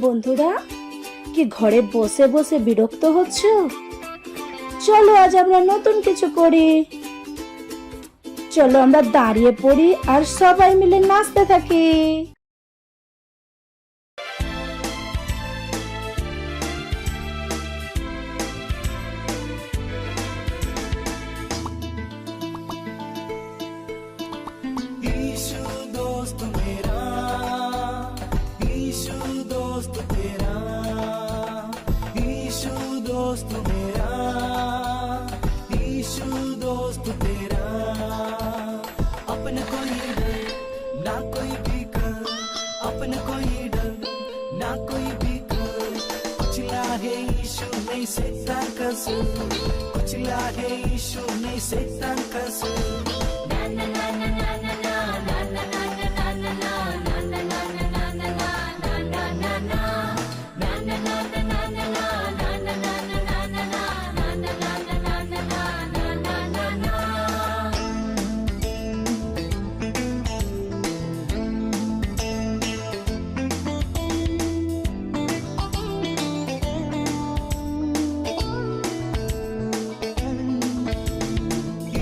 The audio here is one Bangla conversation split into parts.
বন্ধুরা, কি ঘরে বসে বসে বিরক্ত হচ্ছ? চলো আজ আমরা নতুন কিছু করি। চলো আমরা দাঁড়িয়ে পড়ি আর সবাই মিলে নাচতে থাকি। ईशु दोस्त मेरा, ईशु दोस्त तेरा, ईशु दोस्त मेरा, ईशु दोस्त तेरा। अपने कोई डर ना कोई फिकर, अपने कोई डर ना कोई फिकर। कुचला है ईशु नहीं शैतान का सुर, कुचला है ईशु नहीं शैतान का सुर।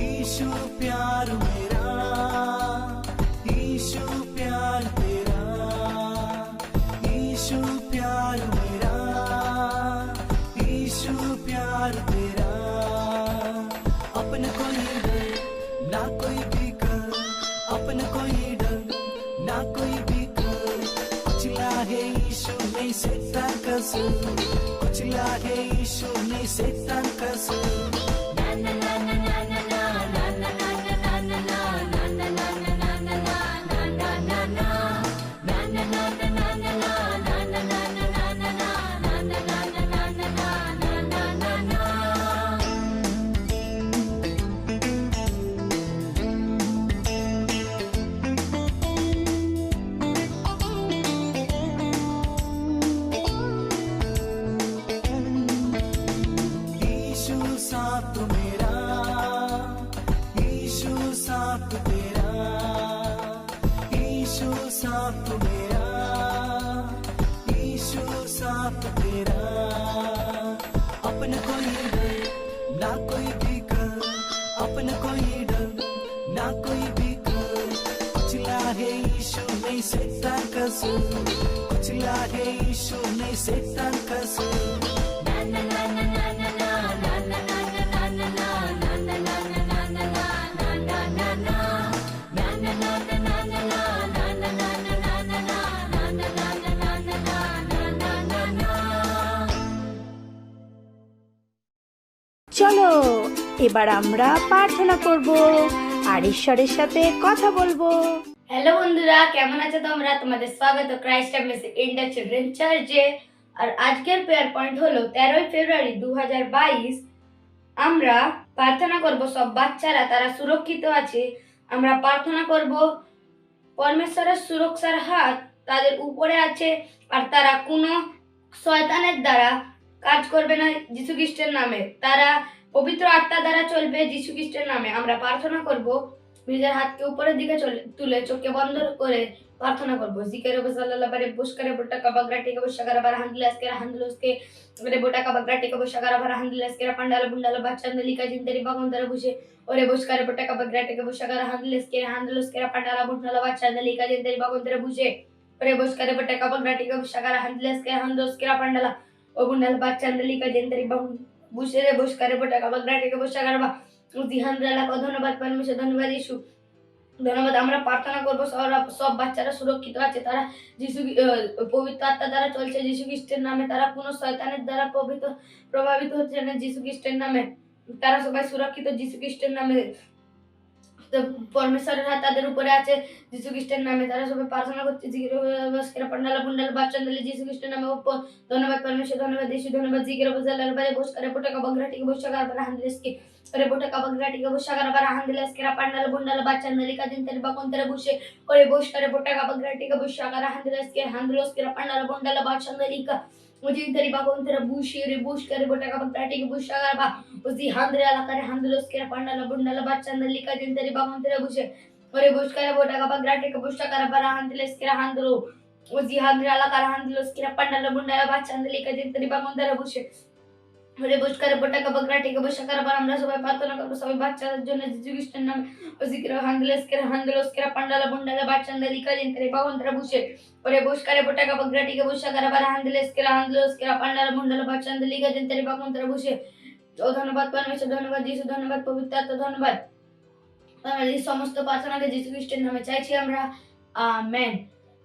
ईशु प्यार मेरा, ईशु प्यार तेरा, ईशु प्यार मेरा, ईशु प्यार तेरा। अपने कोई डर ना कोई फिकर, अपने कोई डर ना कोई फिकर। कुचला है ईशु नहीं शैतान का सुर, कुचला है ईशु नहीं शैतान का सुर। ईशु साथ मेरा, ईशु साथ तेरा, ईशु साथ मेरा, ईशु साथ तेरा। अपने कोई डर ना कोई फिकर, अपने कोई डर ना कोई फिकर। कुचला है ईशु नहीं शैतान का सुर, कुचला है ईशु नहीं शैतान का सुर। চলো এবার আমরা প্রার্থনা করব আর ঈশ্বরের সাথে কথা বলবো। হ্যালো বন্ধুরা, কেমন আছো তোমরা? তোমাদের স্বাগত ক্রাইস্ট এমএসি ইন্টার চিলড্রেন চার্চে। আর আজকের প্রেয়ার পয়েন্ট হলো 13 ফেব্রুয়ারি 2022। আমরা প্রার্থনা করব সব বাচ্চারা তারা সুরক্ষিত আছে। আমরা প্রার্থনা করব পরমেশ্বরের সুরক্ষার হাত তাদের উপরে আছে আর তারা কোনো শয়তানের দ্বারা কাজ করবে না যিশু খ্রিস্টের নামে। তারা পবিত্র আত্মা দ্বারা চলবে যিশু খ্রিস্টের নামে। আমরা প্রার্থনা করব নিজের হাতকে উপরের দিকে তুলে চোখকে বন্ধ করে প্রার্থনা করব। জিকের বসাল্লাহ বারে বুশকারে বুটা কাবাগ্রাটি কে বুশকারা বারে হান্দিলাসকে হান্দিলসকে রে বুটা কাবাগ্রাটি কে বুশকারা বারে হান্দিলাসকে পান্ডাল বুন্ডাল বাচ্চান্দলিকা জিন্দেরি বাগন্তরে বুঝে ওরে বুশকারে বুটা কাবাগ্রাটি কে বুশকারা হান্দিলসকে হান্দিলসকে পান্ডাল বুন্ডাল বাচ্চান্দলিকা জিন্দেরি বাগন্তরে বুঝে ওরে বুশকারে বুটা কাবাগ্রাটি কে বুশকারা হান্দিলসকে হান্দিলসকে পান্ডাল ও বুন্ডাল বাচ্চান্দলিকা জিন্দেরি বুঝে রে বুশকারে বুটা কাবাগ্রাটি কে বুশকারা বা জিহান্দ্রালাকে ধন্যবাদ পরমেশ্বর, ধন্যবাদ ইসু, ধন্যবাদ। আমরা প্রার্থনা করবো সব বাচ্চারা সুরক্ষিত আছে, তারা যিশু পবিত্র আত্মা দ্বারা চলছে যিশু খ্রিস্টের নামে। তারা কোনো শয়তানের দ্বারা প্রভাবিত হচ্ছে না যিশু খ্রিস্টের নামে। তারা সবাই সুরক্ষিত যিশু খ্রিস্টের নামে। পরমেশ্বরের হাত তাদের উপরে আছে যিশু খ্রিস্টের নামে। তারা সবাই প্রার্থনা করছে জিগির পান্ডালা বুন্ডাল বাচ্চান্দলি যিশু খ্রিস্টের নামে। ধন্যবাদ পরমেশ্বর, ধন্যবাদ ইসু, ধন্যবাদ। জিগির বজালার বারে বসকারে পোটাকা বগরাটিকে বসকার বারে হান্দিলেসকে ore botaka bagratiga boshagara bara handileskera pandala bundala bachandalika dintere bakontere bushe ore boshkare botaka bagratiga boshagara handileskera handileskera pandala bundala bachandalika मुझे बागोंतरा बुशी रे बुश करे बोटा का बकराटी के बुशा बा उसी हांद्रे आला करे हांदलोस के पंडाला बुंडाला बच्चंदली का जिंदरी बागोंतरा बुशे ओरे बुश करे बोटा का बकराटी के बुशा करे बरा हांदलेस के हांदलो ওজি হাগরালা কারহান্দিলোস কিরা পান্ডালা বুন্ডালা বাচ্চান্দালিকা জিন্তরি বাগন্দারা বসে ঘুরে বুঝ করে পটাকা বকরা টিকে বসে কারবার আমরা সবাই প্রার্থনা করবো সবাই বাচ্চাদের জন্য যিশু খ্রিস্টের নামে ওজি কিরা হান্দিলোস কিরা পান্ডালা বুন্ডালা বাচ্চান্দালিকা জিন্তরি বাগন্দারা বসে ওরে বুঝ করে পটাকা বকরা টিকে বসে কারবার হান্দিলোস কিরা পান্ডালা বুন্ডালা বাচ্চান্দালিকা জিন্তরি বাগন্দারা বসে ও ধন্যবাদ পরমেশ্বর, ধন্যবাদ যিশু, ধন্যবাদ পবিত্র আত্মা, ধন্যবাদ। আমরা এই সমস্ত প্রার্থনাকে যিশু খ্রিস্টের নামে চাইছি আমরা, আমেন।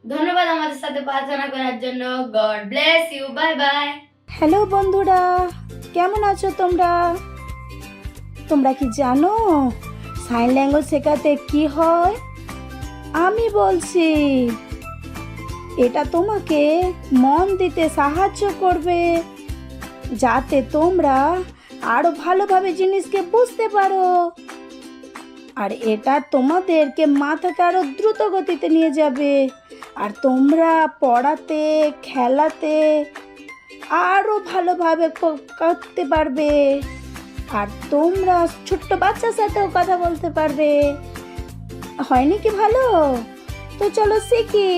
ধন্যবাদ আমাদের সাথে প্রার্থনা করার জন্য। God bless you, bye bye. Hello বন্ধুরা, কেমন আছো তোমরা? তোমরা কি জানো সাইন ল্যাঙ্গুয়েজ শেখাতে কি হয়? আমি বলছি, এটা তোমাকে মন দিতে সাহায্য করবে যাতে তোমরা আরো ভালোভাবে জিনিসকে বুঝতে পারো, আর এটা তোমাদেরকে মাথাকে আরো দ্রুত গতিতে নিয়ে যাবে, আর তোমরা পড়াতে খেলাতে আরো ভালোভাবে করতে পারবে, আর তোমরা ছোট্ট বাচ্চার সাথেও কথা বলতে পারবে। হয়নি কি ভালো? তো চলো শিখি।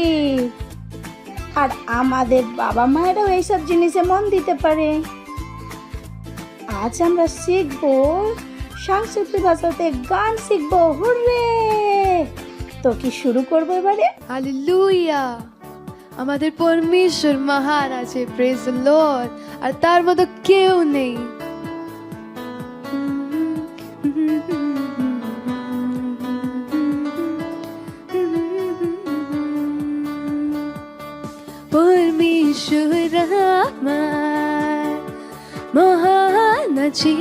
আর আমাদের বাবা মায়েরাও এইসব জিনিসে মন দিতে পারে। আজ আমরা শিখবো সংস্কৃত ভাষাতে গান শিখবো। হুররে! তো কি শুরু করবো এবারে? হালেলুয়া! আমাদের পরমেশ্বর মহান আছে, প্রেজ দ্য লর্ড, আর তার মতো কেউ নেই। পরমেশ্বর আমার মহান আছে,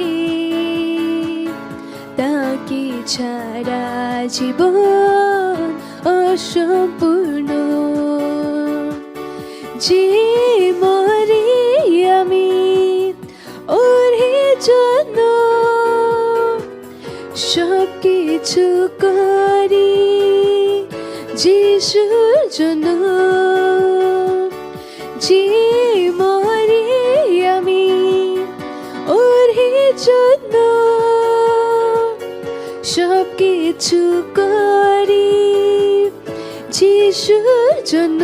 তাকে ছাড়া জীবন অসম্পূর্ণ। যে মরি আমি ওর জন্য, সব কিছু করি যিশুর জন্য। যে মরি আমি ওর জন্য, সব কিছু করি যিশুর জন্য।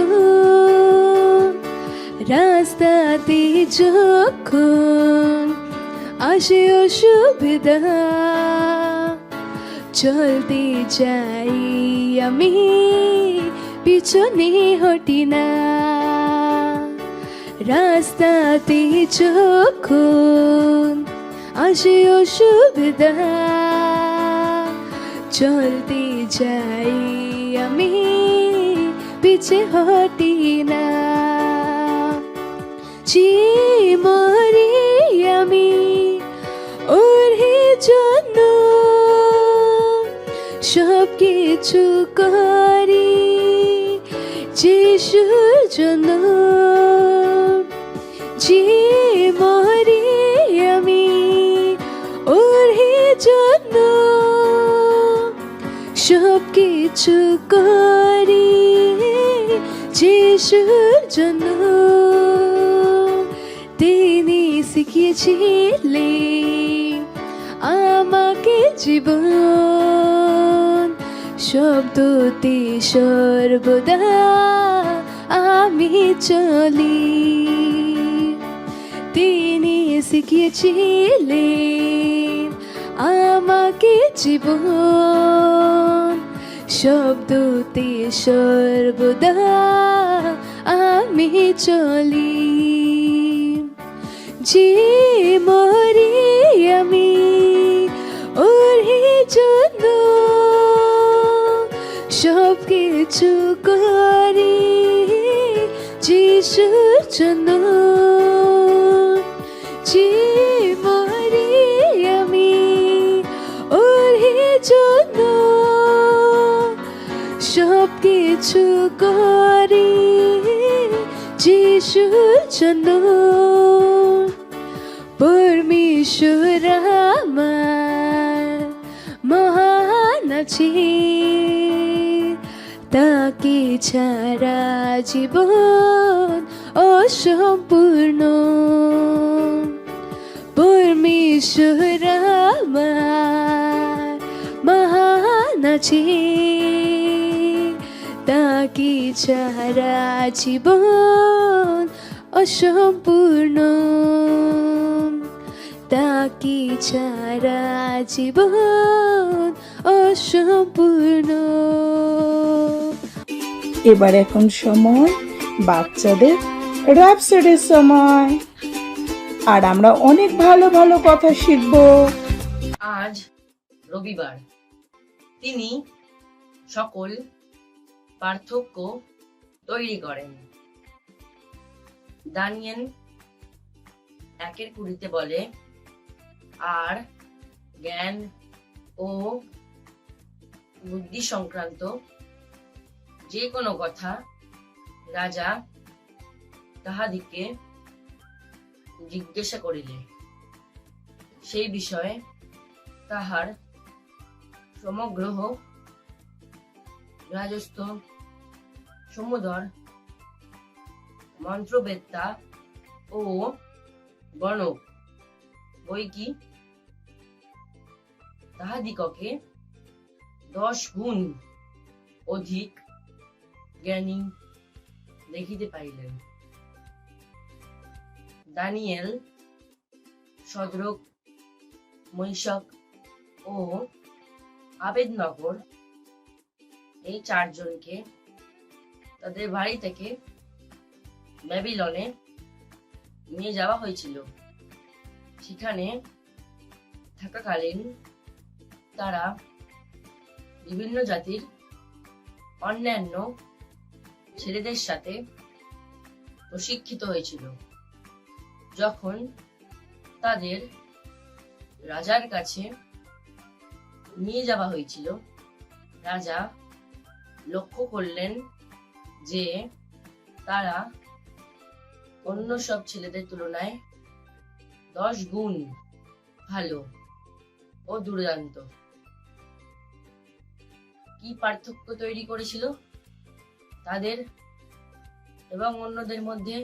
রাস্তাতে যখন আসে অসুবিধা, চলতে যাই আমি, পিছনে হটি না। রাস্তাতে যখন আসে অসুবিধা, চলতে যাই আমি, পিছে হটি না। যে মরি আমি ওর জন্য, সব কিছু করি যিশুর জন্য। যে মরি আমি ওর জন্য, সব কিছু করি যিশুর জন্য। তিনি শিখিয়েছিলেন আমাকে জীবন, শব্দতে সর্বদা আমি চলি। তিনি শিখিয়েছিলেন আমাকে জীবন, শব্দতে সর্বদা আমি চলি। যে মরি আমি ওর জন্য, সব কিছু করি যিশুর জন্য। যে মরি আমি ওর জন্য, সব কিছু করি যিশুর জন্য। পরমেশ্বর আমার মহান আছে, তাকে ছাড়া জীবন অসম্পূর্ণ। পরমেশ্বর আমার মহান আছে, তাকি ছাড়া জীবন অসম্পূর্ণ, তাকি ছাড়া জীবন অসম্পূর্ণ। এবার এখন সময় বাচ্চাদের র‍্যাপসডির সময়, আর আমরা অনেক ভালো ভালো কথা শিখবো। আজ রবিবার, তিনি সকল পার্থক্য তৈরি করেন। দানিয়েল 1:20 বলে, আর জ্ঞান ও বুদ্ধি সংক্রান্ত যে কোনো কথা রাজা তাহাদিকে জিজ্ঞাসা করিলে সেই বিষয়ে তাহার সমগ্র রাজস্থ সমুদর মন্ত্রবেত্তা ও গণক বৈকি তাহাদিগকে 10 গুণ অধিক জ্ঞানী দেখিতে পাইলেন। দানিয়েল, শদ্রক, মৈশক ও আবেদনগর এই 4 জনকে তাদের বাড়ি থেকে ব্যাবিলনে নিয়ে যাওয়া হয়েছিল। সেখানে থাকাকালীন তারা বিভিন্ন জাতির অন্যান্য ছেলেদের সাথে প্রশিক্ষিত হয়েছিল। যখন তাদের রাজার কাছে নিয়ে যাওয়া হয়েছিল, রাজা লক্ষ্য করলেন যে তারা অন্য সব ছেলেদের তুলনায় 10 গুণ ভালো ও দুর্দান্ত। কি পার্থক্য তৈরি করেছিল তাদের এবং অন্যদের মধ্যে?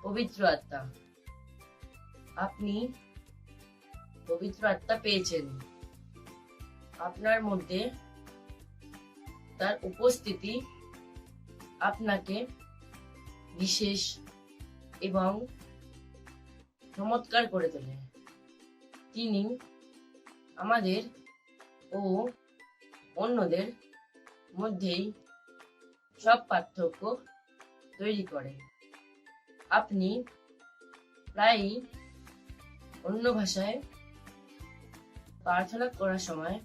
পবিত্র আত্মা। আপনি পবিত্র আত্মা পেয়েছেন, আপনার মধ্যে তার উপস্থিতি আপনাকে বিশেষ এবং চমৎকার করে তোলে। তিনি আমাদের ও অন্যদের মধ্যেই সব পার্থক্য তৈরি করে। আপনি প্রায়ই অন্য ভাষায় প্রার্থনা করার সময়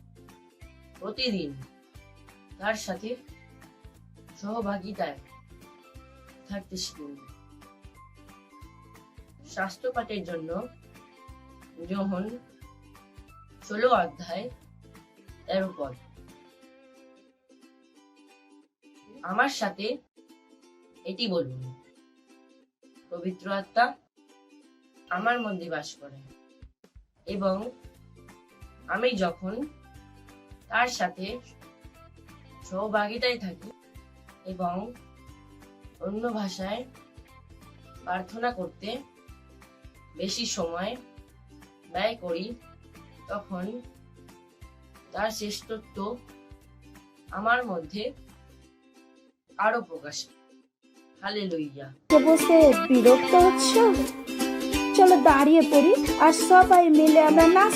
প্রতিদিন তার সাথে সহভাগিতায় থাকতে শিখুন। শাস্ত্র পাঠের জন্য যোহন 16:13 আমার সাথে এটি বলুন, পবিত্র আত্মা আমার মধ্যে বাস করে এবং আমি যখন তার সাথে সহভাগিতায় থাকি এবং অন্য ভাষায় প্রার্থনা করতে বেশি সময় ব্যয় করি, তখন তার শ্রেষ্ঠত্ব আমার মধ্যে আরো প্রকাশ। হালেলুইয়া। বসে বিরক্ত হচ্ছ? চলো দাঁড়িয়ে পড়ি আর সবাই মিলে আমরা নাচ।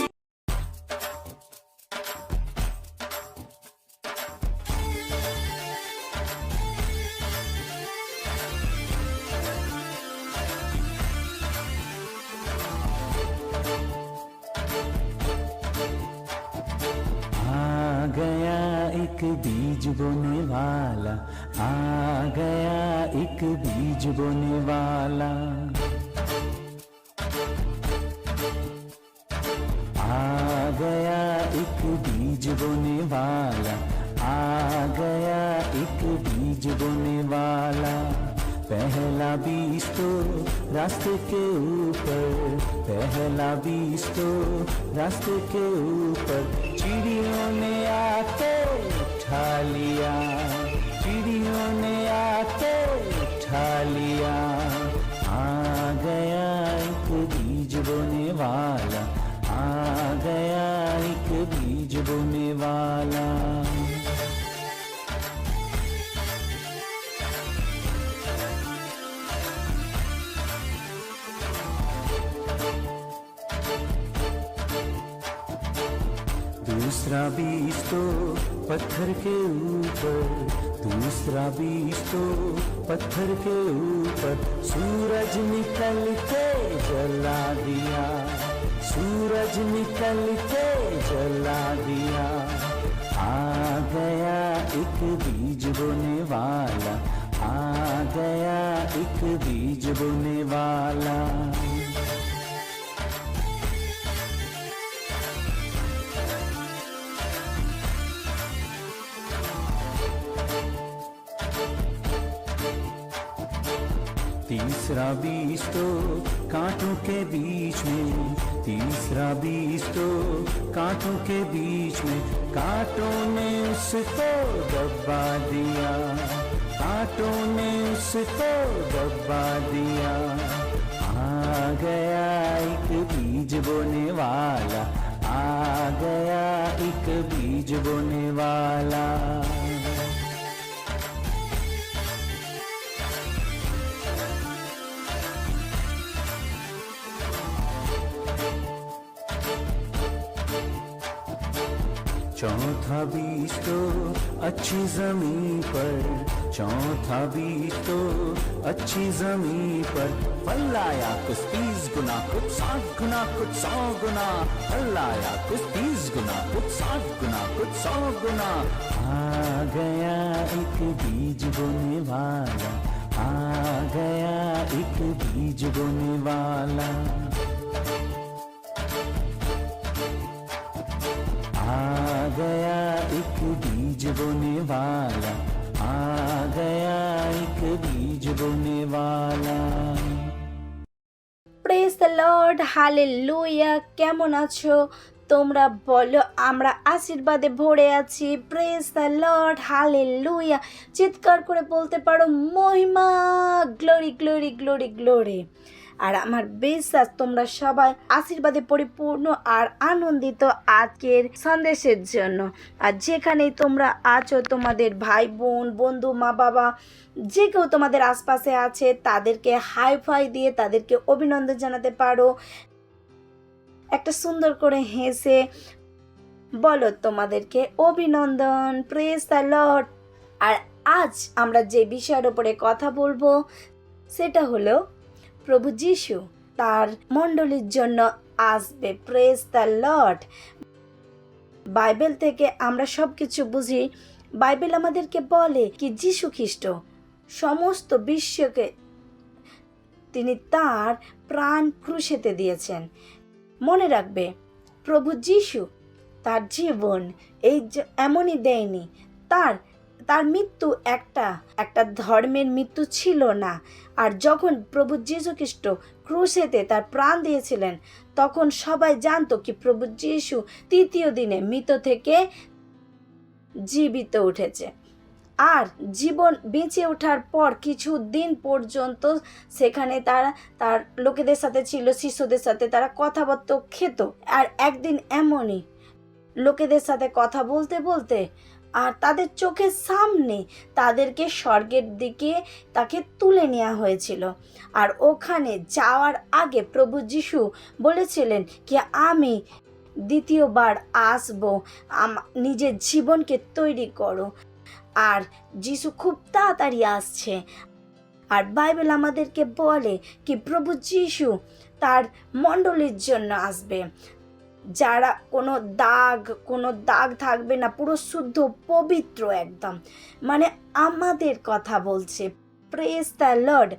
गया एक बीज बोने वाला, आ गया एक बीज बोने वाला, आ गया एक बीज बोने वाला, आ गया एक बीज बोने वाला। पहला बीज तो रास्ते के ऊपर, पहला बीज तो रास्ते के ऊपर चिड़ियों ने आके उठा लिया, चिड़ियों ने आके उठा लिया। आ गया एक बीज बोने वाला, आ गया एक बीज बोने वाला। तीसरा बीज तो पत्थर के ऊपर, दूसरा बीज तो पत्थर के ऊपर, सूरज निकल के जला दिया, सूरज निकल के जला दिया। आ गया एक बीज बोने वाला, आ गया एक बीज बोने वाला। तीसरा बीज तो कांटों के बीच में, तीसरा बीज तो कांटों के बीच में, कांटों ने उसको दबा दिया, कांटों ने उसको दबा दिया। आ गया एक बीज बोने वाला, आ गया एक बीज बोने वाला। चौथा बीज तो अच्छी जमीन पर, चौथा बीज तो अच्छी जमीन पर, फल आया कुछ 30 गुना, कुछ 60 गुना, कुछ 100 गुना, फल आया कुछ 30 गुना, कुछ 60 गुना, कुछ 100 गुना। आ गया एक बीज बोने वाला, आ गया एक बीज बोने वाला। आ गया एक बीज बोने वाला, आ गया एक बीज बोने वाला। Praise the Lord, hallelujah. কেমন আছো তোমরা বলো? আমরা আশীর্বাদে ভরে আছি। Praise the Lord, hallelujah. চিৎকার করে বলতে পারো মহিমা, গ্লোরি গ্লোরি গ্লোরি গ্লোরি। আর আমার বিশ্বাস তোমরা সবাই আশীর্বাদে পরিপূর্ণ আর আনন্দিত আজকের সন্দেশের জন্য। আর যেখানেই তোমরা আছো, তোমাদের ভাই বোন, বন্ধু, মা বাবা, যে কেউ তোমাদের আশপাশে আছে, তাদেরকে হাই ফাই দিয়ে তাদেরকে অভিনন্দন জানাতে পারো। একটা সুন্দর করে হেসে বলো তোমাদেরকে অভিনন্দন। Praise the Lord. আর আজ আমরা যে বিষয়ের উপরে কথা বলবো সেটা হলো প্রভু যিশু তার মণ্ডলীর জন্য আসবে। Praise the Lord. বাইবেল থেকে আমরা সব কিছু বুঝি। বাইবেল আমাদেরকে বলে কি যিশু খ্রিস্ট সমস্ত বিশ্বকে তিনি তার প্রাণ ক্রুশেতে দিয়েছেন। মনে রাখবে, প্রভু যিশু তার জীবন এমনই দেয়নি। তার মৃত্যু একটা ধর্মের মৃত্যু ছিল না। আর যখন প্রভু যীশু খ্রিস্ট ক্রুশেতে তার প্রাণ দিয়েছিলেন, তখন সবাই জানতো কি প্রভু যিশু তৃতীয় দিনে মৃত থেকে জীবিত উঠেছে। আর জীবন বেঁচে ওঠার পর কিছু দিন পর্যন্ত সেখানে তার লোকেদের সাথে ছিল, শিষ্যদের সাথে তারা কথাবার্তা খেত। আর একদিন এমনই লোকেদের সাথে কথা বলতে বলতে আর তাদের চোখের সামনে তাদেরকে স্বর্গের দিকে তাকে তুলে নেওয়া হয়েছিল। আর ওখানে যাওয়ার আগে প্রভু যিশু বলেছিলেন কি আমি দ্বিতীয়বার আসবো, নিজের জীবনকে তৈরি করো। আর যিশু খুব তাড়াতাড়ি আসছে। আর বাইবেল আমাদেরকে বলে কি প্রভু যিশু তার মণ্ডলীর জন্য আসবে, যারা কোনো দাগ থাকবে না, পুরো শুদ্ধ পবিত্র একদম, মানে আমাদের কথা বলছে। Praise the Lord.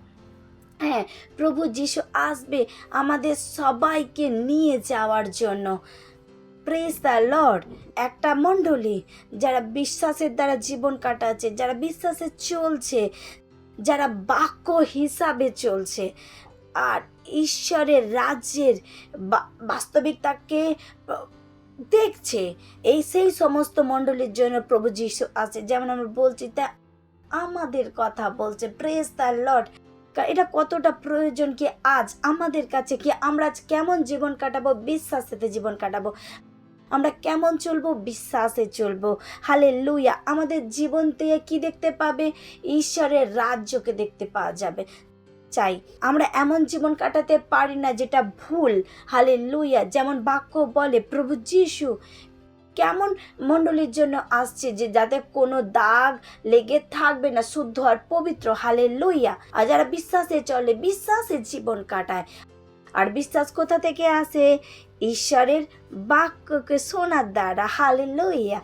হ্যাঁ, প্রভু যিশু আসবে আমাদের সবাইকে নিয়ে যাওয়ার জন্য। Praise the Lord. একটা মণ্ডলী যারা বিশ্বাসের দ্বারা জীবন কাটাচ্ছে, যারা বিশ্বাসে চলছে, যারা বাক্য হিসাবে চলছে আর ঈশ্বরের রাজ্যের বাস্তবিকতাকে দেখছে, সেই সমস্ত মণ্ডলীর জন্য প্রভু যিশু আছে। যেমন আমরা বলছি, তা আমাদের কথা বলছে। Praise the Lord. এটা কতটা প্রয়োজন কি আজ আমাদের কাছে, কি আমরা আজ কেমন জীবন কাটাবো? বিশ্বাসেতে জীবন কাটাবো। আমরা কেমন চলবো? বিশ্বাসে চলবো। হালেলুয়া। আমাদের জীবন থেকে কি দেখতে পাবে? ঈশ্বরের রাজ্যকে দেখতে পাওয়া যাবে। চাই আমরা এমন জীবন কাটাতে পারি না যেটা ভুল। হালেলুয়া। যেমন বাক্য বলে প্রভু যিশু কেমন মণ্ডলীর জন্য আসছে, যে যাতে কোনো দাগ লেগে থাকবে না, শুদ্ধ আর পবিত্র, হালেলুয়া। আর যারা বিশ্বাসে চলে, বিশ্বাসের জীবন কাটায়। আর বিশ্বাস কোথা থেকে আসে? ঈশ্বরের বাক্যকে শোনার দ্বারা, হালেলুয়া,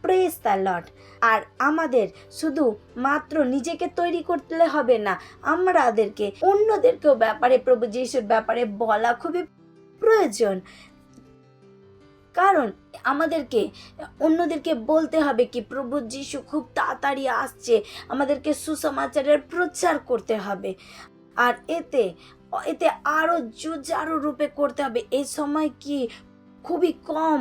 প্রেজ দ্য লর্ড। আর আমাদের শুধু মাত্র নিজেকে তৈরি করতে হবে না, আমাদেরকে অন্যদেরকেও ব্যাপারে, প্রভু যিশুর ব্যাপারে বলা খুবই প্রয়োজন। কারণ আমাদেরকে অন্যদেরকে বলতে হবে কি প্রভু যিশু খুব তাড়াতাড়ি আসছে, আমাদেরকে সুসমাচারের প্রচার করতে হবে। আর এতে আরো জোরদার রূপে করতে হবে। এই সময় কি খুবই কম।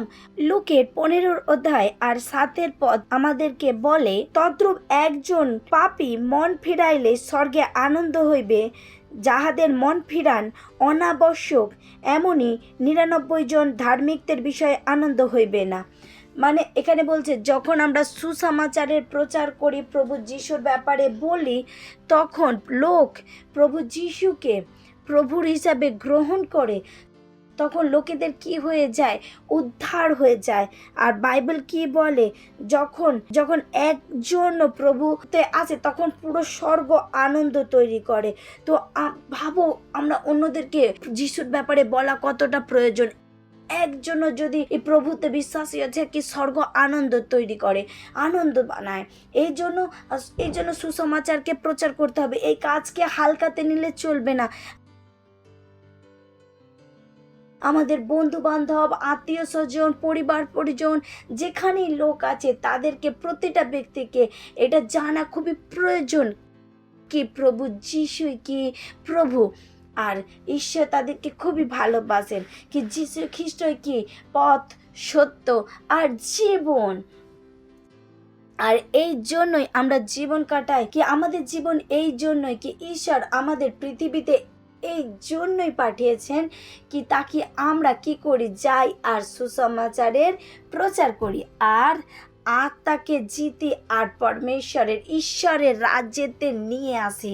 লুকের 15 অধ্যায় আর 7 পদ আমাদেরকে বলে, তদ্রূপ একজন পাপী মন ফিরাইলে স্বর্গে আনন্দ হইবে, যাহাদের মন ফিরান অনাবশ্যক, এমনই 99 জন ধার্মিকদের বিষয়ে আনন্দ হইবে না। মানে এখানে বলছে, যখন আমরা সুসমাচারের প্রচার করি, প্রভু যিশুর ব্যাপারে বলি, তখন লোক প্রভু যিশুকে প্রভুর হিসাবে গ্রহণ করে, তখন লোকেদের কি হয়ে যায়? উদ্ধার হয়ে যায়। আর বাইবেল কি বলে? যখন একজন প্রভুতে আসে, তখন পুরো স্বর্গ আনন্দ তৈরি করে। তো ভাবো, আমরা অন্যদেরকে যিশুর ব্যাপারে বলা কতটা প্রয়োজন। একজনও যদি এই প্রভুতে বিশ্বাসী আছে, কি স্বর্গ আনন্দ তৈরি করে, আনন্দ বানায়। এই জন্য সুসমাচারকে প্রচার করতে হবে। এই কাজকে হালকাতে নিলে চলবে না। আমাদের বন্ধু বান্ধব, আত্মীয় স্বজন, পরিবার পরিজন, যেখানেই লোক আছে, তাদেরকে, প্রতিটা ব্যক্তিকে এটা জানা খুবই প্রয়োজন কি প্রভু যিশুই কি প্রভু। আর ঈশ্বর তাদেরকে খুবই ভালোবাসেন, কি যিশু খ্রিস্টই কি পথ, সত্য আর জীবন। আর এই জন্যই আমরা জীবন কাটাই, কি আমাদের জীবন এই জন্যই, কি ঈশ্বর আমাদের পৃথিবীতে এই জন্যই পাঠিয়েছেন, কি তাকে আমরা কি করি? যাই আর সুসমাচারের প্রচার করি, আর আত্মাকে জিতি, আর ঈশ্বরের রাজ্যেতে নিয়ে আসি।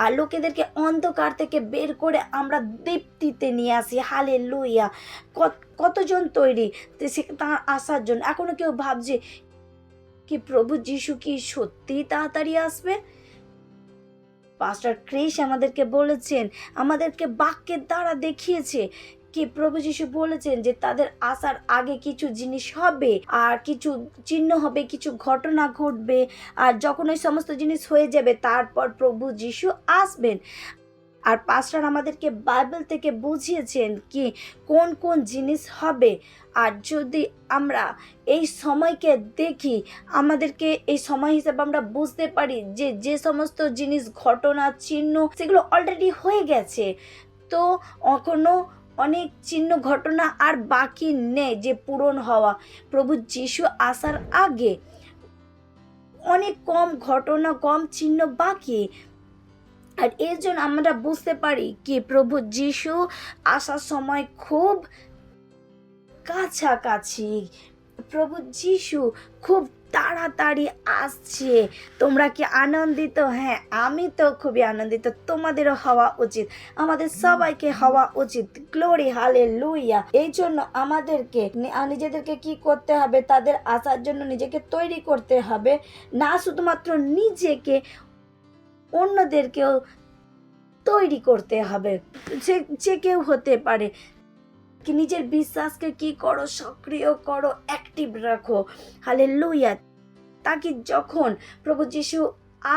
আর লোকেদেরকে অন্ধকার থেকে বের করে আমরা দীপ্তিতে নিয়ে আসি। হালেলুয়া। কতজন তৈরি তার আসার জন্য? এখনো কেউ ভাবছে কি প্রভু যিশু কি সত্যি তাড়াতাড়ি আসবে? পাস্টর ক্রিস আমাদেরকে বলেছেন, আমাদেরকে বাক্যের দ্বারা দেখিয়েছে কি প্রভু যিশু বলেছেন যে তাদের আসার আগে কিছু জিনিস হবে, আর কিছু চিহ্ন হবে, কিছু ঘটনা ঘটবে। আর যখন ওই সমস্ত জিনিস হয়ে যাবে, তারপর প্রভু যিশু আসবেন। আর পাস্টর আমাদেরকে বাইবেল থেকে বুঝিয়েছেন কি কোন কোন জিনিস হবে। আর যদি আমরা এই সময়কে দেখি, আমাদেরকে এই সময় হিসেবে আমরা বুঝতে পারি যে সমস্ত জিনিস, ঘটনা, চিহ্ন, সেগুলো অলরেডি হয়ে গেছে। তো এখনো অনেক চিহ্ন, ঘটনা আর বাকি নেই যে পূরণ হওয়া। প্রভু যিশু আসার আগে অনেক কম ঘটনা, কম চিহ্ন বাকি। আর এর জন্য আমরা বুঝতে পারি কি প্রভু যিশু আসার সময় খুব কাছাকাছি। প্রভু যিশু খুব তাড়াতাড়ি আসছে। তোমরা কি আনন্দিত? হ্যাঁ, আমি তো খুবই আনন্দিত। তোমাদেরও হওয়া উচিত, আমাদের সবাইকে হওয়া উচিত। Glory, hallelujah. এই জন্য আমাদেরকে নিজেদেরকে কি করতে হবে? তাদের আসার জন্য নিজেকে তৈরি করতে হবে। না শুধুমাত্র নিজেকে, অন্যদেরকেও তৈরি করতে হবে। যে কেউ হতে পারে। কি নিজের বিশ্বাসকে কি করো? সক্রিয় করো, অ্যাক্টিভ রাখো। হালেলুয়া। তাকে যখন প্রভু যিশু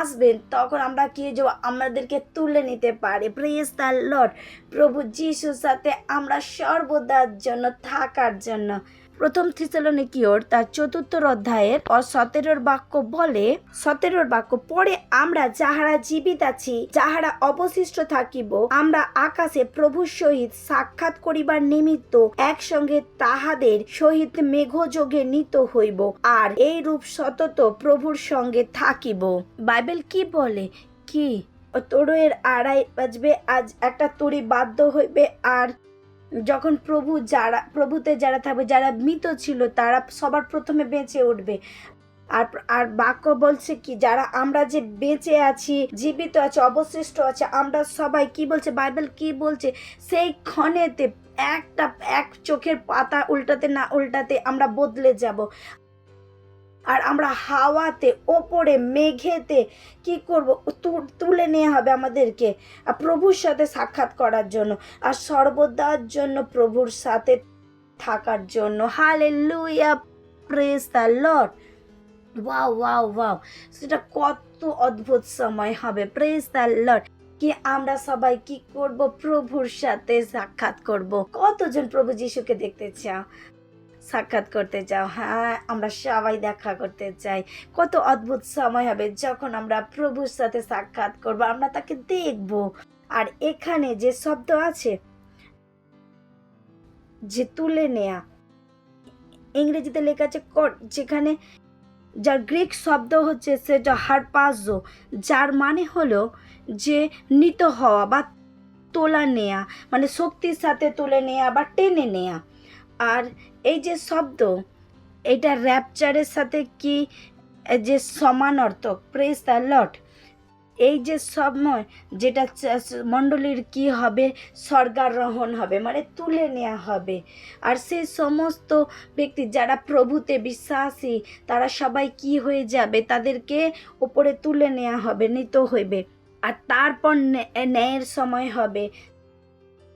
আসবেন, তখন আমরা কি আমাদেরকে তুলে নিতে পারি। Praise the Lord. প্রভু যিশুর সাথে আমরা সর্বদার জন্য থাকার জন্য। প্রথম থিসেলনিকীয়র তার 4 অধ্যায়ের 17 বাক্য বলে, 17 বাক্য পরে আমরা যাহারা জীবিত আছি, যাহারা অবশিষ্ট থাকিব, আমরা আকাশে প্রভুর সহিত সাক্ষাৎ করিবার নিমিত্ত একসঙ্গে তাহাদের সহিত মেঘযোগে নীত হইব, আর এই রূপ সতত প্রভুর সঙ্গে থাকিব। বাইবেল কি বলে? কি তোড়ের 2:30 বাজবে, আজ একটা তরি বাদ্য হইবে, আর যখন প্রভুতে যারা থাকবে, যারা মৃত ছিল, তারা সবার প্রথমে বেঁচে উঠবে। আর বাক্য বলছে কি, যারা আমরা যে বেঁচে আছি, জীবিত আছে, অবশিষ্ট আছে, আমরা সবাই কি বলছে? বাইবেল কি বলছে? সেই ক্ষণেতে এক চোখের পাতা উল্টাতে না উল্টাতে আমরা বদলে যাব। আর আমরা হাওয়াতে, ওপরে, মেঘেতে কি করব, তুলে নেওয়া হবে আমাদেরকে প্রভুর সাথে সাক্ষাৎ করার জন্য আর সর্বদার জন্য প্রভুর সাথে থাকার জন্য। Hallelujah, praise the Lord. Wow wow wow, সেটা কত অদ্ভুত সময় হবে। Praise the Lord. কি আমরা সবাই কি করব? প্রভুর সাথে সাক্ষাৎ করব। কতজন প্রভু যিশুকে দেখতে চাও, সাক্ষাৎ করতে চাও? হ্যাঁ, আমরা সবাই দেখা করতে চাই। কত অদ্ভুত সময় হবে যখন আমরা প্রভুর সাথে সাক্ষাৎ করব, আমরা তাকে দেখব। আর এখানে যে শব্দ আছে যে তুলে নেয়া, ইংরেজিতে লেখা আছে যেখানে যার গ্রিক শব্দ হচ্ছে সেটা হারপাজো, যার মানে হলো যে নিত হওয়া বা তোলা নেয়া, মানে শক্তির সাথে তুলে নেয়া বা টেনে নেয়া। আর এই যে শব্দ, এটা র্যাপচারের সাথে কি যে সমানার্থক। Praise the Lord. এই যে সময় যেটা মণ্ডলীর কি হবে, স্বর্গারোহণ হবে, মানে তুলে নেওয়া হবে। আর সেই সমস্ত ব্যক্তি যারা প্রভুতে বিশ্বাসী তারা সবাই কি হয়ে যাবে, তাদেরকে উপরে তুলে নেওয়া হবে, নিত হইবে। আর তারপর ন্যায়ের সময় হবে,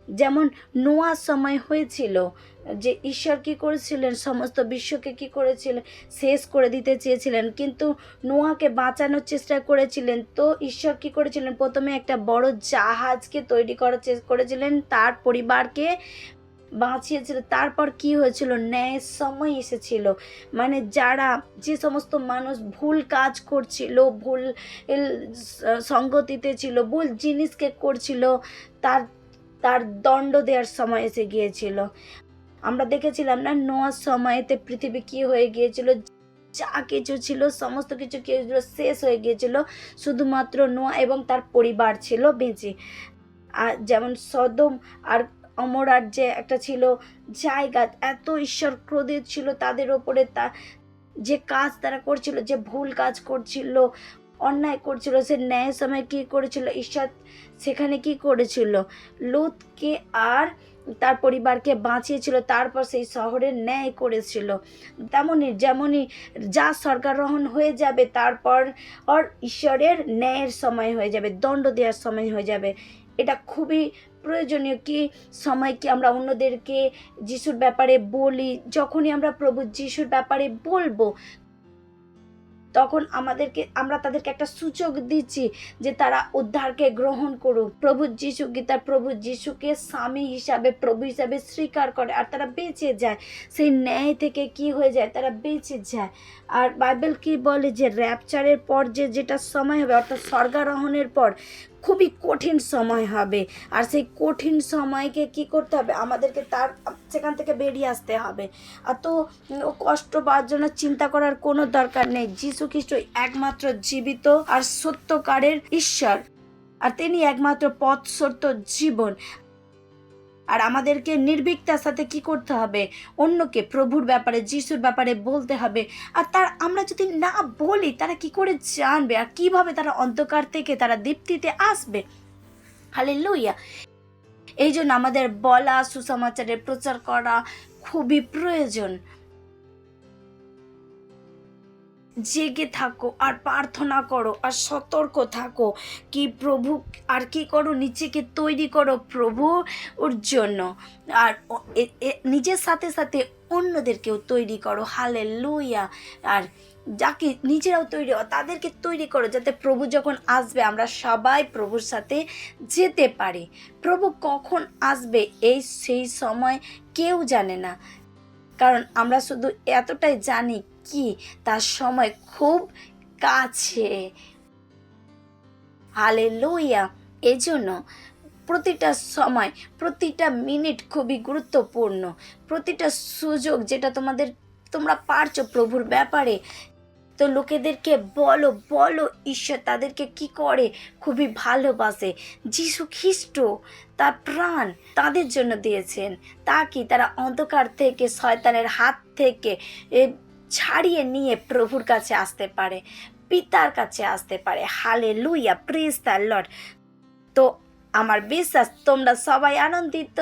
যেমন নোয়ার সময় হয়েছিল যে ঈশ্বর কি করেছিলেন, সমস্ত বিশ্বকে কি করেছিলেন, শেষ করে দিতে চেয়েছিলেন, কিন্তু নোয়াকে বাঁচানোর চেষ্টা করেছিলেন। তো ঈশ্বর কি করেছিলেন, প্রথমে একটা বড় জাহাজকে তৈরি করেছিলেন, তার পরিবারকে বাঁচিয়েছিল। তারপর কি হয়েছিল, ন্যায়ের সময় এসেছিল, মানে যে সমস্ত মানুষ ভুল কাজ করছিল, ভুল সঙ্গতিতে ছিল, ভুল জিনিসকে করছিল, তার দণ্ড দেওয়ার সময় এসে গিয়েছিল। আমরা দেখেছিলাম না, নোয়ার সময়তে পৃথিবী কি হয়ে গিয়েছিল, যা কিছু ছিল সমস্ত কিছু কি হয়েছিল, শেষ হয়ে গিয়েছিল, শুধুমাত্র নোয়া এবং তার পরিবার ছিল বেঁচে। আর যেমন সদম আর অমরার যে একটা ছিল জায়গা, এত ঈশ্বর ক্রোধিত ছিল তাদের ওপরে, যে কাজ তারা করছিল, যে ভুল কাজ করছিল, অন্যায় করছিল, সে ন্যায় সময় কি করেছিল, ঈশ্বর সেখানে কি করেছিল, লূতকে আর তার পরিবারকে বাঁচিয়েছিল, তারপর সেই শহরের ন্যায় করেছিল। যেমনই যা স্বর্গারোহণ হয়ে যাবে, তারপর ঈশ্বরের ন্যায়ের সময় হয়ে যাবে, দণ্ড দেওয়ার সময় হয়ে যাবে। এটা খুবই প্রয়োজনীয় কি সময় কি আমরা অন্যদেরকে যিশুর ব্যাপারে বলি। যখনই আমরা প্রভু যিশুর ব্যাপারে বলবো, তখন আমরা তাদেরকে একটা সুযোগ দিচ্ছি যে তারা উদ্ধারকে গ্রহণ করুক, প্রভু যিশুকে স্বামী হিসাবে, প্রভু হিসাবে স্বীকার করে, আর তারা বেঁচে যায়, সেই ন্যায় থেকে কি হয়ে যায়, তারা বেঁচে যায়। আর বাইবেল কি বলে যে র্যাপচারের পর যেটা সময় হবে, অর্থাৎ স্বর্গারোহণের পর খুবই কঠিন সময় হবে। আর সেই কঠিন সময়কে কি করতে হবে, আমাদেরকে সেখান থেকে বেরিয়ে আসতে হবে। আর তো কষ্ট পাওয়ার জন্য চিন্তা করার কোনো দরকার নেই। যীশু খ্রিস্ট একমাত্র জীবিত আর সত্যকারের ঈশ্বর, আর তিনি একমাত্র পথ, সত্য, জীবন। আর আমাদেরকে নির্ভীকতার সাথে কি করতে হবে, অন্যকে প্রভুর ব্যাপারে, যিশুর ব্যাপারে বলতে হবে। আর আমরা যদি না বলি, তারা কি করে জানবে, আর কিভাবে তারা অন্ধকার থেকে তারা দীপ্তিতে আসবে। হালেলুয়া। এই জন্য আমাদের বলা, সুসমাচারের প্রচার করা খুবই প্রয়োজন। জেগে থাকো আর প্রার্থনা করো আর সতর্ক থাকো। কি প্রভু আর কি করো, নিজেকে তৈরি করো প্রভুর জন্য, আর নিজের সাথে সাথে অন্যদেরকেও তৈরি করো। হালেলুয়া। আর যাকে নিজেরাও তৈরি হও, তাদেরকে তৈরি করো, যাতে প্রভু যখন আসবে আমরা সবাই প্রভুর সাথে যেতে পারি। প্রভু কখন আসবে সেই সময় কেউ জানে না, কারণ আমরা শুধু এতটাই জানি কি তার সময় খুব কাছে। হালেলুয়া। এজন্য প্রতিটা সময়, প্রতিটা মিনিট খুবই গুরুত্বপূর্ণ। প্রতিটা সুযোগ যেটা তোমরা পারছো প্রভুর ব্যাপারে, তো লোকেদেরকে বলো ঈশ্বর তাদেরকে কি করে, খুবই ভালোবাসে। যীশু খ্রিস্ট তার প্রাণ তাদের জন্য দিয়েছেন, তাকে তারা অন্ধকার থেকে, শয়তানের হাত থেকে ছাড়িয়ে নিয়ে প্রভুর কাছে আসতে পারে, পিতার কাছে আসতে পারে। Hallelujah, praise the Lord. তো আমার বিশ্বাস তোমরা সবাই আনন্দিত।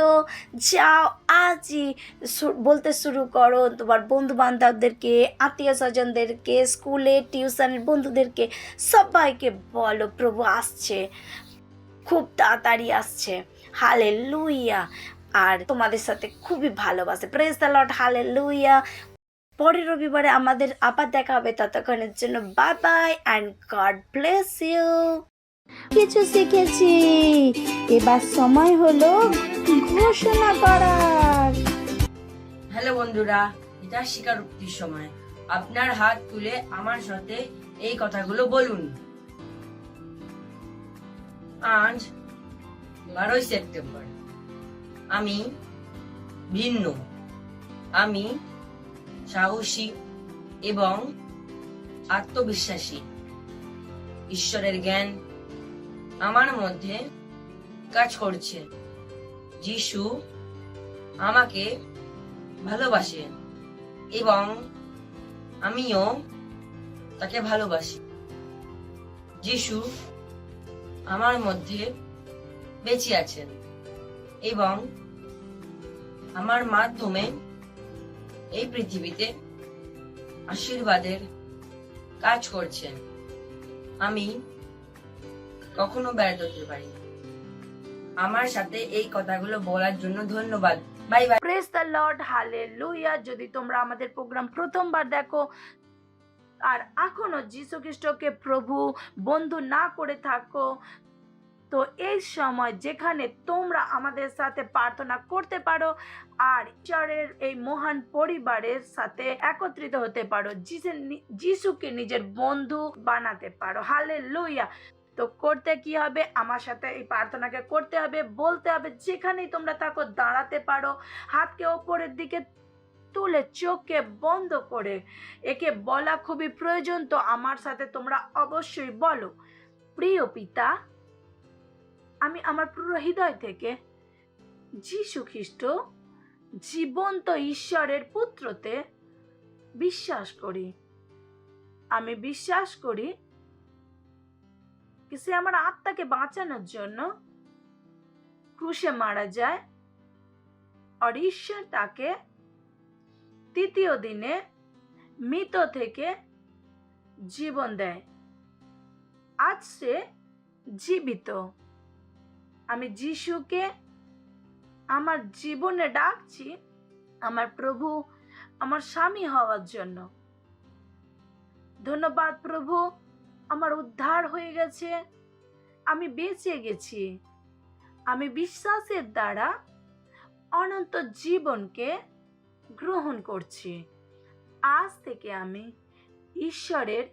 যাও আজই বলতে শুরু করো তোমার বন্ধু বান্ধবদেরকে, আত্মীয় স্বজনদেরকে, স্কুলে টিউশনের বন্ধুদেরকে, সবাইকে বলো প্রভু আসছে, খুব তাড়াতাড়ি আসছে। হালেলুয়া। আর তোমাদের সাথে খুবই ভালোবাসে। Praise the Lord. হালেলুয়া। পরের রবিবারে আমাদের আবার দেখা হবে। ততক্ষণের জন্য bye bye and God bless you. কিছু শিখেছি, এবার সময় হলো ঘোষণা করার। হ্যালো বন্ধুরা, এটা স্বীকারোক্তির সময়। আপনার হাত তুলে আমার সাথে এই কথাগুলো বলুন। আজ 12 সেপ্টেম্বর। আমি ভিন্ন, আমি সাহসী এবং আত্মবিশ্বাসী। ঈশ্বরের জ্ঞান আমার মধ্যে কাজ করছে। যিশু আমাকে ভালোবাসে এবং আমিও তাকে ভালোবাসি। যিশু আমার মধ্যে বেঁচে আছেন এবং আমার মাধ্যমে এই পৃথিবীতে আশীর্বাদের কাজ করছেন। আমি কখনো ব্যর্থ হতে পারি না। আমার সাথে এই কথাগুলো বলার জন্য ধন্যবাদ। Bye bye. Praise the Lord. Hallelujah. যদি তোমরা আমাদের প্রোগ্রাম প্রথমবার দেখো আর এখনো যীশু খ্রিস্টকে প্রভু বন্ধু না করে থাকো, তো এই সময় যেখানে তোমরা আমাদের সাথে প্রার্থনা করতে পারো আর ঈশ্বরের এই মহান পরিবারের সাথে একত্রিত হতে পারো, যিশুকে নিজের বন্ধু বানাতে পারো। হালেলুয়া। তো করতে কি হবে? আমার সাথে এই প্রার্থনাকে করতে হবে, বলতে হবে। যেখানেই তোমরা থাকো দাঁড়াতে পারো, হাতকে ওপরের দিকে তুলে চোখকে বন্ধ করে। একে বলা খুবই প্রয়োজন। তো আমার সাথে তোমরা অবশ্যই বলো, প্রিয় পিতা, আমি আমার পুরো হৃদয় থেকে যীশু খ্রিস্ট জীবন্ত ঈশ্বরের পুত্রতে বিশ্বাস করি। আমি বিশ্বাস করি কি সে আমার আত্মাকে বাঁচানোর জন্য ক্রুশে মারা যায় আর ঈশ্বর তাকে তৃতীয় দিনে মৃত থেকে জীবন দেয়। আজ সে জীবিত। আমি যিশুকে আমার জীবনে ডাকছি আমার প্রভু, আমার স্বামী হওয়ার জন্য। ধন্যবাদ প্রভু, আমার উদ্ধার হয়ে গেছে, আমি বেঁচে গেছি। আমি বিশ্বাসের দ্বারা অনন্ত জীবনকে গ্রহণ করছি। আজ থেকে আমি ঈশ্বরের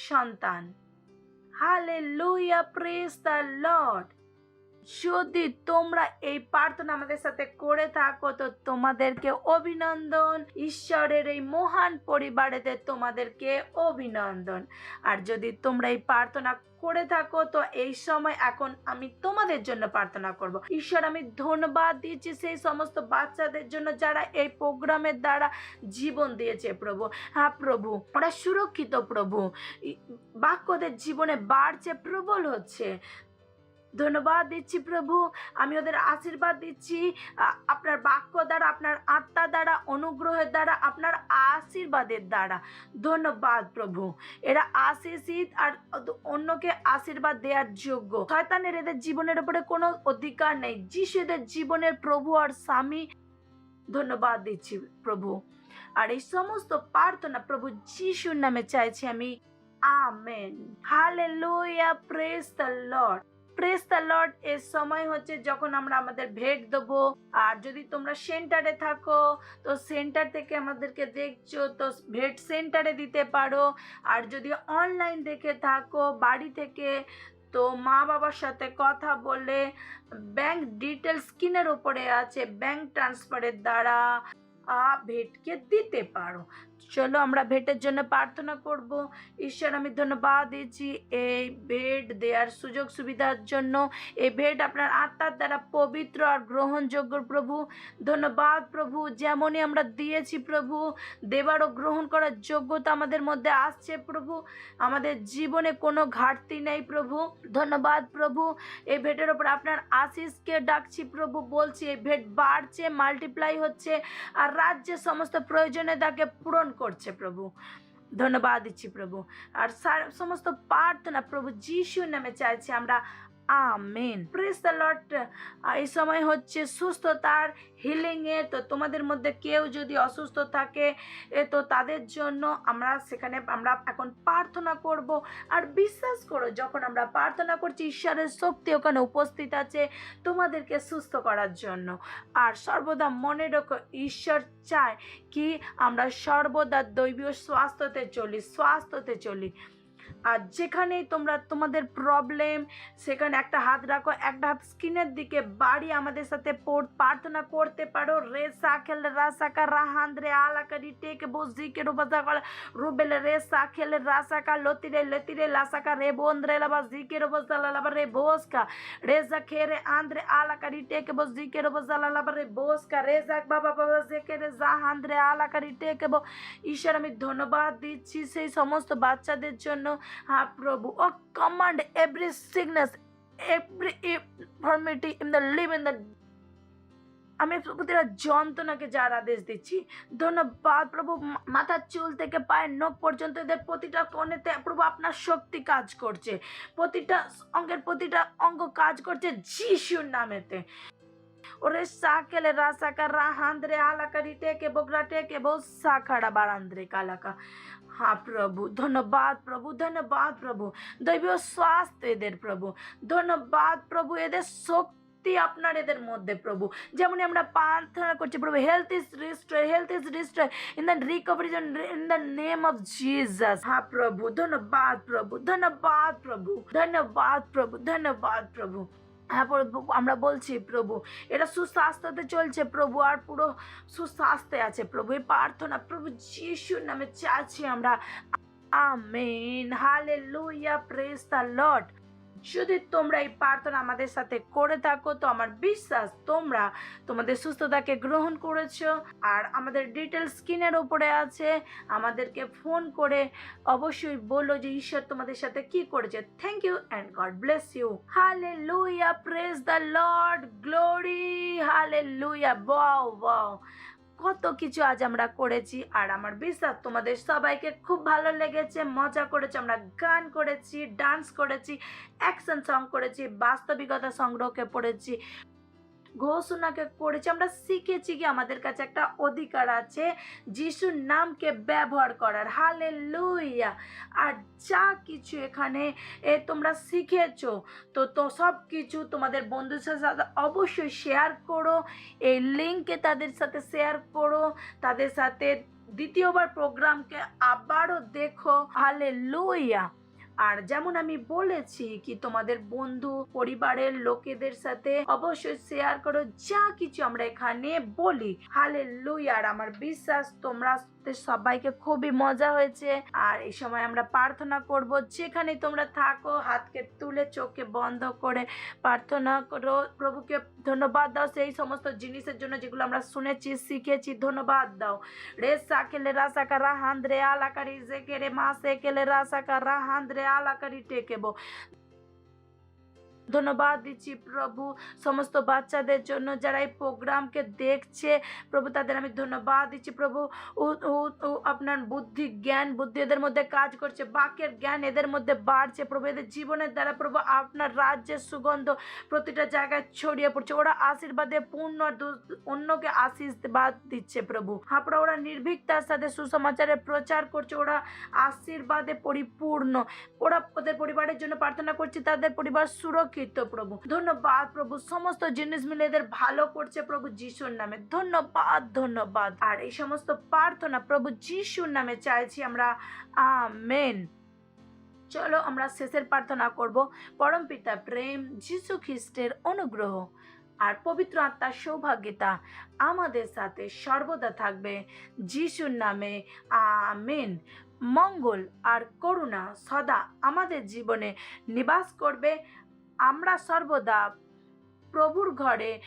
সন্তান। হালেলুয়া। Praise the Lord. যদি তোমরা এই প্রার্থনা আমাদের সাথে করে থাকো তো তোমাদেরকে অভিনন্দন। ঈশ্বরের এই মহান পরিবারেতে তোমাদেরকে অভিনন্দন। আর যদি তোমরা এই প্রার্থনা করে থাকো তো এই সময় এখন আমি তোমাদের জন্য প্রার্থনা করব। ঈশ্বর, আমি ধন্যবাদ দিচ্ছি সেই সমস্ত বাচ্চাদের জন্য যারা এই প্রোগ্রামের দ্বারা জীবন দিয়েছে প্রভু। হ্যাঁ প্রভু, ওরা সুরক্ষিত প্রভু, বাক্যদের জীবনে বাড়ছে, প্রবল হচ্ছে। ধন্যবাদ দিচ্ছি প্রভু, আমি ওদের আশীর্বাদ দিচ্ছি আপনার বাক্য দ্বারা, আপনার আত্মা দ্বারা, অনুগ্রহের দ্বারা, আপনার আশীর্বাদের দ্বারা। ধন্যবাদ প্রভু, এরা আশীষিত আর অন্যকে আশীর্বাদ দেওয়ার যোগ্য। শয়তানের এদের জীবনের উপরে কোনো অধিকার নেই। যিশু এদের জীবনের প্রভু আর স্বামী। ধন্যবাদ দিচ্ছি প্রভু। আর এই সমস্ত প্রার্থনা প্রভু যিশুর নামে চাইছি আমি। Amen. Hallelujah. Praise the Lord. Praise the Lord. এর সময় হচ্ছে যখন আমরা আমাদের ভেট দেবো। আর যদি তোমরা সেন্টারে থাকো তো সেন্টার থেকে আমাদেরকে দেখছো তো ভেট সেন্টারে দিতে পারো। আর যদি অনলাইন দেখে থাকো বাড়ি থেকে তো মা বাবার সাথে কথা বলে ব্যাংক ডিটেলস স্ক্রিনের উপরে আছে, ব্যাংক ট্রান্সফারের দ্বারা ভেটকে দিতে পারো। চলো আমরা ভেটের জন্য প্রার্থনা করব। ঈশ্বর, আমি ধন্যবাদ দিচ্ছি এই ভেট দেওয়ার সুযোগ সুবিধার জন্য। এই ভেট আপনার আত্মার দ্বারা পবিত্র আর গ্রহণযোগ্য প্রভু। ধন্যবাদ প্রভু, যেমনই আমরা দিয়েছি প্রভু, দেবারও গ্রহণ করার যোগ্যতা আমাদের মধ্যে আসছে প্রভু। আমাদের জীবনে কোনো ঘাটতি নেই প্রভু। ধন্যবাদ প্রভু, এই ভেটের ওপর আপনার আশিসকে ডাকছি প্রভু। বলছি এই ভেট বাড়ছে, মাল্টিপ্লাই হচ্ছে, আর রাজ্যের সমস্ত প্রয়োজনে তাকে পূরণ করছে প্রভু। ধন্যবাদ দিচ্ছি প্রভু। আর সমস্ত প্রার্থনা প্রভু যিশুর নামে চাইছি আমরা, আমেন। Praise the Lord. এই সময় হচ্ছে সুস্থতার, হিলিংয়ে। তো তোমাদের মধ্যে কেউ যদি অসুস্থ থাকে তো তাদের জন্য আমরা এখন প্রার্থনা করব। আর বিশ্বাস করো, যখন আমরা প্রার্থনা করছি ঈশ্বরের শক্তি ওখানে উপস্থিত আছে তোমাদেরকে সুস্থ করার জন্য। আর সর্বদা মনে রেখো, ঈশ্বর চায় কি আমরা সর্বদা দৈবীয় স্বাস্থ্যতে চলি। আর যেখানেই তোমাদের প্রবলেম, সেখানে একটা হাত রাখো, একটা হাত স্ক্রিনের দিকে বাড়িয়ে আমাদের সাথে প্রার্থনা করতে পারো। রে সাখেল রাসাকা রাহান্দ্রে আলাকারি টেকে বজিকে রোবাজাকা রুবেলে রে সাখেল রাসাকা লতিরে লাসাকা রে বন্দ্রে লাবা জিকে রোবাজালা লাবা রে বোসকা রে জাখেরে আন্দ্রে আলাকারি টেকে বজিকে রোবাজালা লাবা রে বোসকা রে জাক বাবা জেকে রে জাহান্দ্রে আলাকারি টেকে বো। ঈশ্বর, আমি ধন্যবাদ দিচ্ছি সেই সমস্ত বাচ্চাদের জন্য। হ্যাঁ প্রভু, ও command every sickness, every infirmity in the live in the, আমি প্রতিটা যন্ত্রণাকে যার আদেশ দিচ্ছি। ধন্যবাদ প্রভু, মাথার চুল থেকে পায়ের নখ পর্যন্ত এদের প্রতিটা কোণেতে প্রভু আপনার শক্তি কাজ করছে, প্রতিটা অঙ্গ কাজ করছে যিশুর নামেতে। ওরে সাকেলে রাসাকা রাহান্দ্রে আলাকারি টেকে বগরা টেকে বো সাখাড়া বারান্দ্রে কালাকা। হ্যাঁ প্রভু, ধন্যবাদ প্রভু, ধন্যবাদ প্রভু। দৈবীয় স্বাস্থ্য এদের প্রভু। ধন্যবাদ প্রভু, এদের শক্তি আপনার এদের মধ্যে প্রভু। যেমন আমরা প্রার্থনা করছি প্রভু, health is restore in the recovery in the name of Jesus. হ্যাঁ প্রভু, ধন্যবাদ প্রভু, ধন্যবাদ প্রভু, ধন্যবাদ প্রভু, ধন্যবাদ প্রভু। হ্যাঁ প্রভু, আমরা বলছি প্রভু এটা সুস্বাস্থ্যতে চলছে প্রভু, আর পুরো সুস্বাস্থ্যে আছে প্রভু। এই প্রার্থনা প্রভু যিশুর নামে চাইছি আমরা, amen. Hallelujah, praise the Lord. যদি তোমরা এই প্রার্থনা আমাদের সাথে করে থাকো তো আমার বিশ্বাস তোমরা তোমাদের সুস্থতাকে গ্রহণ করেছো। আর আমাদের ডিটেলস স্ক্রিনের উপরে আছে, আমাদেরকে ফোন করে অবশ্যই বলো যে ঈশ্বর তোমাদের সাথে কি করেছে। Thank you and God bless you. Hallelujah, praise the Lord, glory, hallelujah. Wow wow, কত কিছু আজ আমরা করেছি, আর আমার বিশ্বাস তোমাদের সবাইকে খুব ভালো লেগেছে, মজা করেছে। আমরা গান করেছি, ডান্স করেছি, অ্যাকশন সং করেছি, বাস্তবিকতা সংগ্রহকে পড়েছি, ঘোষণাকে করেছি। আমরা শিখেছি কি আমাদের কাছে একটা অধিকার আছে যিশুর নামকে ব্যবহার করার। হালেলুয়া। আর যা কিছু এখানে তোমরা শিখেছো তো সব কিছু তোমাদের বন্ধুদের সাথে অবশ্যই শেয়ার করো। এই লিঙ্কে তাদের সাথে শেয়ার করো, তাদের সাথে দ্বিতীয়বার প্রোগ্রামকে আবারও দেখো। হালেলুয়া। আর যেমন আমি বলেছি কি তোমাদের বন্ধু পরিবারের লোকেদের সাথে অবশ্যই শেয়ার করো যা কিছু আমরা এখানে বলি। হালেলুয়া। আর আমার বিশ্বাস তোমরা সবাইকে খুবই মজা হয়েছে। আর এই সময় আমরা প্রার্থনা করব, যেখানে তোমরা থাকো হাতকে তুলে চোখকে বন্ধ করে প্রার্থনা করো। প্রভুকে ধন্যবাদ দাও সেই সমস্ত জিনিসের জন্য যেগুলো আমরা শুনেছি, শিখেছি। ধন্যবাদ দাও। রে সাকেলে রাসাকা রাহান্দ্রে আলাকারি জেকে রে মা সেকেলে রাসাকা রাহান্দ্রে আলাকারি টেকেবো। ধন্যবাদ দিচ্ছি প্রভু সমস্ত বাচ্চাদের জন্য যারা এই প্রোগ্রামকে দেখছে প্রভু, তাদের আমি ধন্যবাদ দিচ্ছি প্রভু। আপনার বুদ্ধি এদের মধ্যে কাজ করছে, বাক্যের জ্ঞান এদের মধ্যে বাড়ছে প্রভু। এদের জীবনের দ্বারা প্রভু আপনার রাজ্যের সুগন্ধ প্রতিটা জায়গায় ছড়িয়ে পড়ছে। ওরা আশীর্বাদে পূর্ণ, অন্যকে আশীর্বাদ দিচ্ছে প্রভু। হাপড়া ওরা নির্ভীকতার সাথে সুসমাচারের প্রচার করছে, ওরা আশীর্বাদে পরিপূর্ণ। ওদের পরিবারের জন্য প্রার্থনা করছি, তাদের পরিবার সুরক্ষিত প্রভু। ধন্যবাদ প্রভু, সমস্ত জিনিস মিলে এদের ভালো করছে প্রভু যিশুর নামে। ধন্যবাদ, ধন্যবাদ। আর এই সমস্ত প্রার্থনা প্রভু যিশুর নামে চাইছি আমরা, আমেন। চলো আমরা শেষের প্রার্থনা করব। পরমপিতা প্রেম, যিশু খ্রিস্টের অনুগ্রহ আর পবিত্র আত্মার সৌভাগ্যতা আমাদের সাথে সর্বদা থাকবে। যিশুর নামে আমেন। মঙ্গল আর করুণা সদা আমাদের জীবনে নিবাস করবে। আমরা সর্বদা প্রভুর ঘরে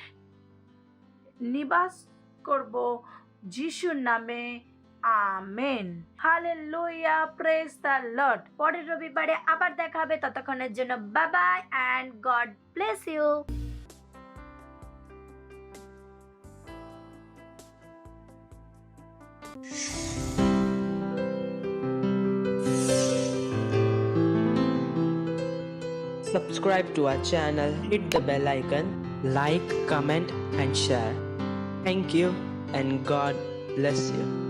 নিবাস করব যিশুর নামে amen. Hallelujah, praise the Lord. পরের রবিবারে আবার দেখা হবে, ততক্ষণের জন্য bye bye and God bless you. Subscribe to our channel, hit the bell icon, like, comment and share. Thank you and God bless you.